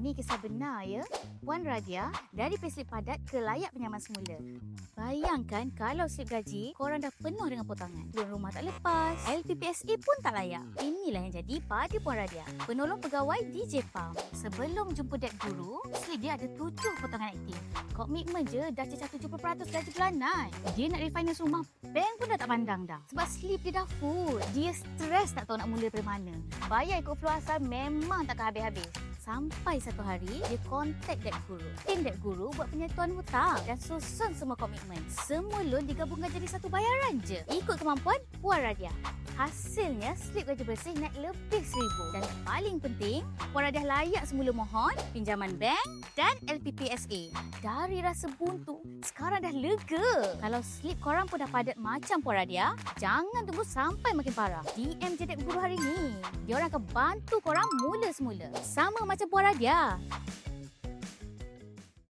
Ni kisah benar ya. Puan Radia dari payslip padat ke layak penyaman semula. Bayangkan kalau slip gaji korang dah penuh dengan potongan. Loan rumah tak lepas, LPPSA pun tak layak. Inilah yang jadi pada Puan Radia, penolong pegawai di Jepam. Sebelum jumpa det guru, slip dia ada 7 potongan aktif. Komitmen je dah cecah 70% gaji bulanan. Dia nak refinance rumah, bank pun dah tak pandang dah. Sebab slip dia dah full. Dia stres tak tahu nak mula dari mana. Bayar ikut flow asal memang takkan habis-habis. Sampai satu hari, dia kontak det guru. Tim det guru buat penyatuan hutang dan susun semua komitmen. Semua loan digabungkan jadi satu bayaran je. Ikut kemampuan Puan Radia. Hasilnya, slip gaji bersih naik lebih 1,000. Dan paling penting, Puan Radia layak semula mohon pinjaman bank dan LPPSA. Dari rasa buntu, sekarang dah lega. Kalau slip korang pun dah padat macam Puan Radia, jangan tunggu sampai makin parah. DM je det guru hari ni. Dia orang akan bantu korang mula semula. Sama macam Puan Radia.